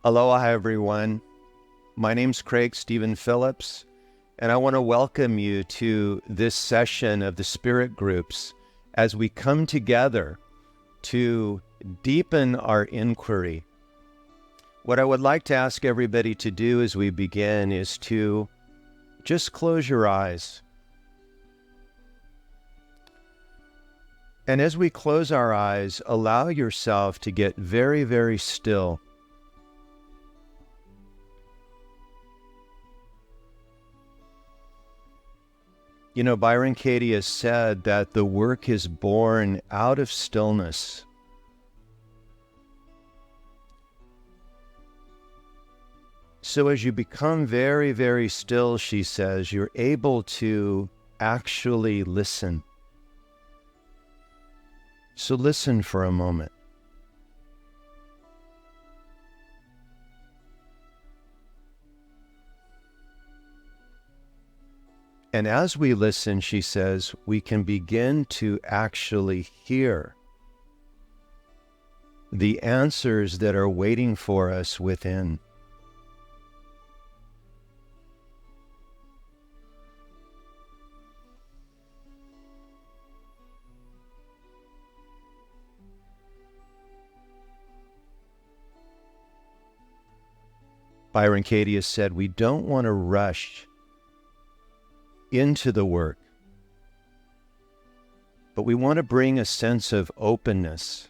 Aloha, everyone. My name's Steven Phillips, and I want to welcome you to this session of the Spirit Groups as we come together to deepen our inquiry. What I would like to ask everybody to do as we begin is to just close your eyes. And as we close our eyes, allow yourself to get very, very still. You know, Byron Katie has said that the work is born out of stillness. So as you become very, very still, she says, you're able to actually listen. So listen for a moment. And as we listen, she says, we can begin to actually hear the answers that are waiting for us within. Byron Katie has said, we don't want to rush into the work, but we want to bring a sense of openness,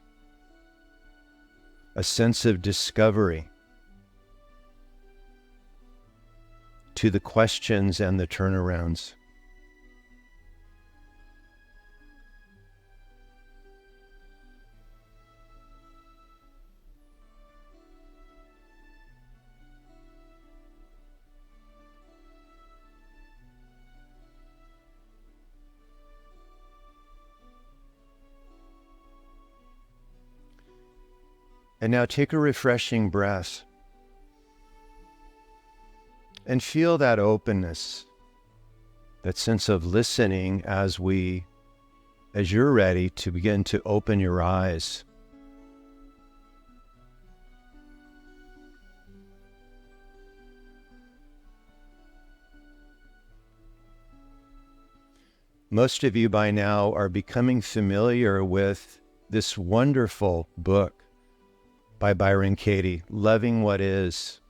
a sense of discovery to the questions and the turnarounds. And now take a refreshing breath and feel that openness, that sense of listening as you're ready to begin to open your eyes. Most of you by now are becoming familiar with this wonderful book by Byron Katie, Loving What Is.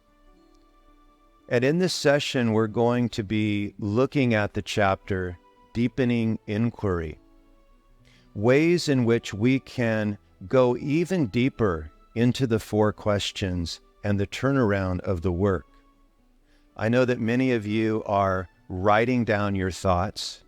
And in this session, we're going to be looking at the chapter, Deepening Inquiry, ways in which we can go even deeper into the four questions and the turnaround of the work. I know that many of you are writing down your thoughts.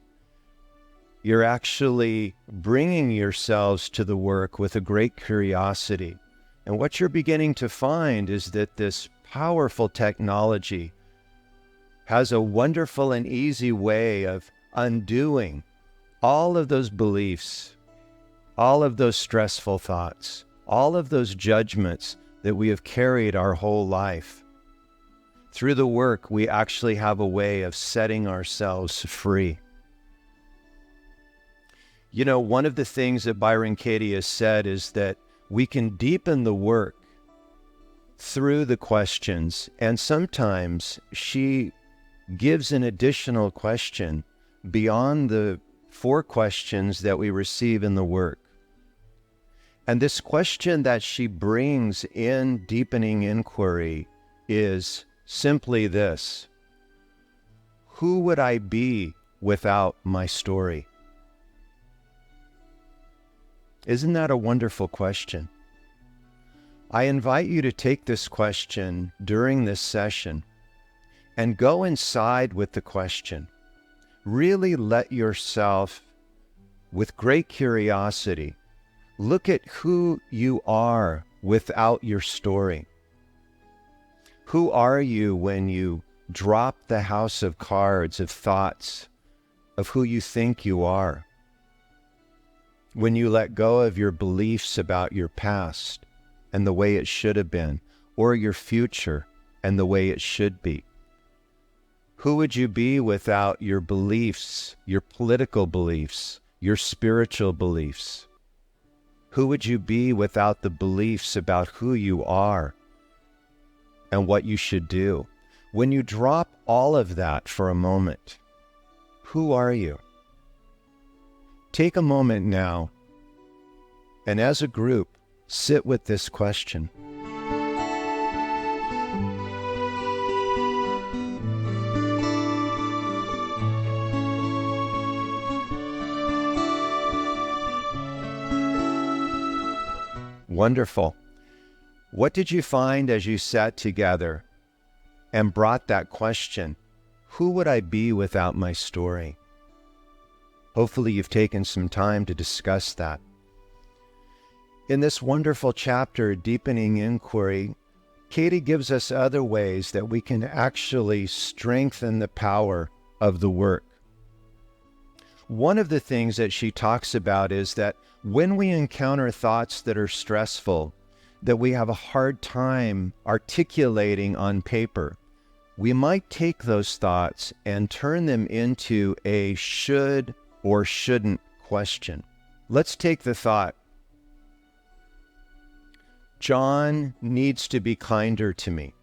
You're actually bringing yourselves to the work with a great curiosity. And what you're beginning to find is that this powerful technology has a wonderful and easy way of undoing all of those beliefs, all of those stressful thoughts, all of those judgments that we have carried our whole life. Through the work, we actually have a way of setting ourselves free. You know, one of the things that Byron Katie has said is that we can deepen the work through the questions, and sometimes she gives an additional question beyond the four questions that we receive in the work. And this question that she brings in Deepening Inquiry is simply this: who would I be without my story? Isn't that a wonderful question? I invite you to take this question during this session and go inside with the question. Really let yourself, with great curiosity, look at who you are without your story. Who are you when you drop the house of cards of thoughts of who you think you are? When you let go of your beliefs about your past and the way it should have been, or your future and the way it should be? Who would you be without your beliefs, your political beliefs, your spiritual beliefs? Who would you be without the beliefs about who you are? and what you should do. When you drop all of that for a moment, who are you? Take a moment now, and as a group, sit with this question. Wonderful. What did you find as you sat together and brought that question? Who would I be without my story? Hopefully you've taken some time to discuss that. In this wonderful chapter, Deepening Inquiry, Katie gives us other ways that we can actually strengthen the power of the work. One of the things that she talks about is that when we encounter thoughts that are stressful, that we have a hard time articulating on paper, we might take those thoughts and turn them into a should or shouldn't question. Let's take the thought, John needs to be kinder to me.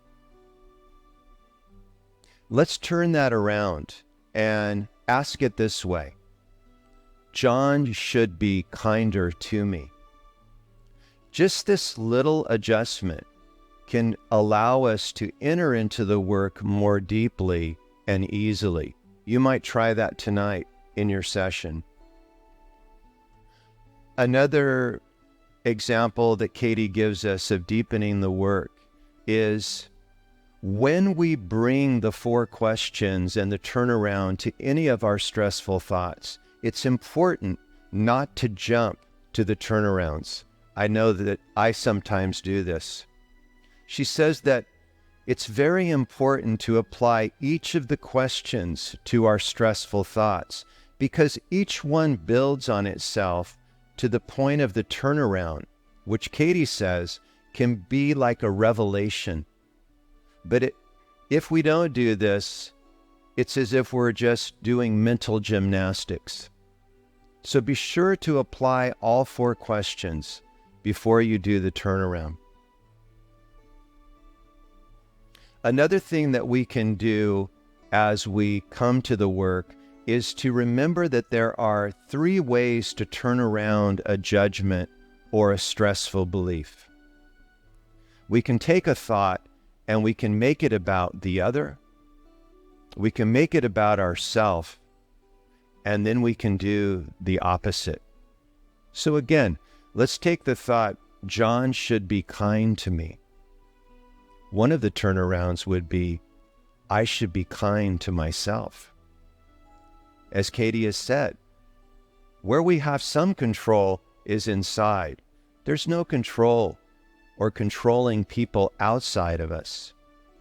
Let's turn that around and ask it this way. John should be kinder to me. Just this little adjustment can allow us to enter into the work more deeply and easily. You might try that tonight in your session. Another example that Katie gives us of deepening the work is when we bring the 4 questions and the turnaround to any of our stressful thoughts, it's important not to jump to the turnarounds. I know that I sometimes do this. She says that it's very important to apply each of the questions to our stressful thoughts because each one builds on itself to the point of the turnaround, which Katie says can be like a revelation. But if we don't do this, it's as if we're just doing mental gymnastics. So be sure to apply all 4 questions before you do the turnaround. Another thing that we can do as we come to the work is to remember that there are 3 ways to turn around a judgment or a stressful belief. We can take a thought and we can make it about the other. We can make it about ourselves. And then we can do the opposite. So again, let's take the thought, John should be kind to me. One of the turnarounds would be, I should be kind to myself. As Katie has said, where we have some control is inside. There's no control or controlling people outside of us.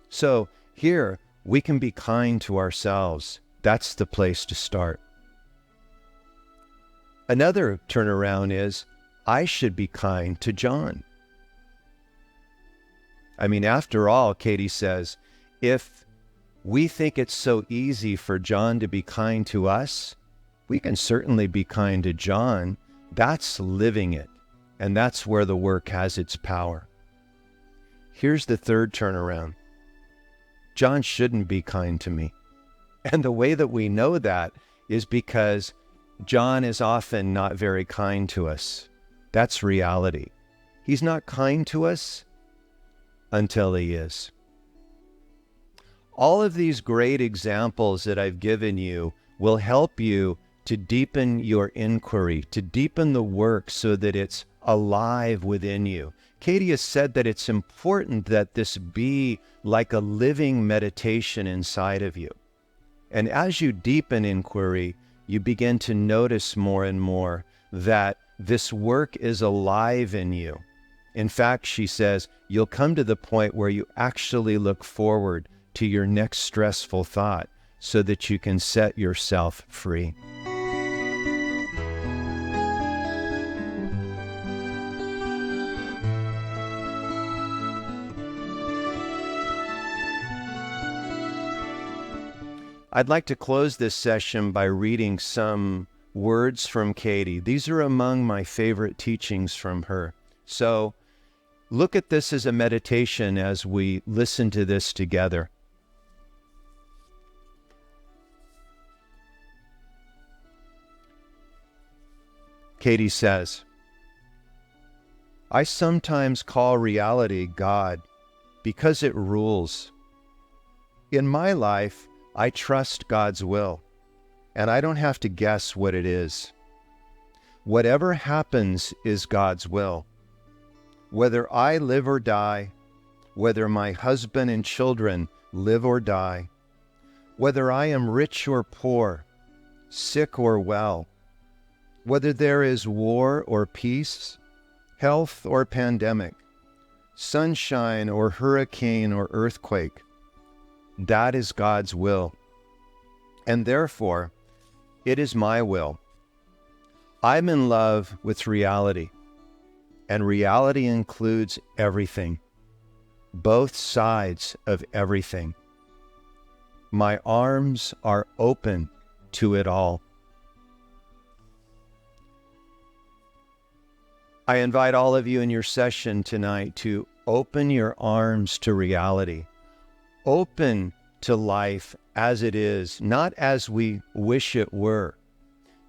So here, we can be kind to ourselves. That's the place to start. Another turnaround is, I should be kind to John. I mean, after all, Katie says, if we think it's so easy for John to be kind to us, we can certainly be kind to John. That's living it, and that's where the work has its power. Here's the third turnaround. John shouldn't be kind to me. And the way that we know that is because John is often not very kind to us. That's reality. He's not kind to us until he is. All of these great examples that I've given you will help you to deepen your inquiry, to deepen the work so that it's alive within you. Katie has said that it's important that this be like a living meditation inside of you. And as you deepen inquiry, you begin to notice more and more that this work is alive in you. In fact, she says, you'll come to the point where you actually look forward to your next stressful thought so that you can set yourself free. I'd like to close this session by reading some words from Katie. These are among my favorite teachings from her. So Look at this as a meditation as we listen to this together. Katie says, I sometimes call reality God because it rules. In my life, I trust God's will, and I don't have to guess what it is. Whatever happens is God's will. Whether I live or die, whether my husband and children live or die, whether I am rich or poor, sick or well, whether there is war or peace, health or pandemic, sunshine or hurricane or earthquake, that is God's will. And therefore, it is my will. I'm in love with reality, and reality includes everything, both sides of everything. My arms are open to it all. I invite all of you in your session tonight to open your arms to reality. Open to life as it is, not as we wish it were.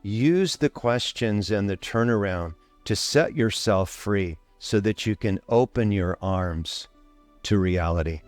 Use the questions and the turnaround to set yourself free so that you can open your arms to reality.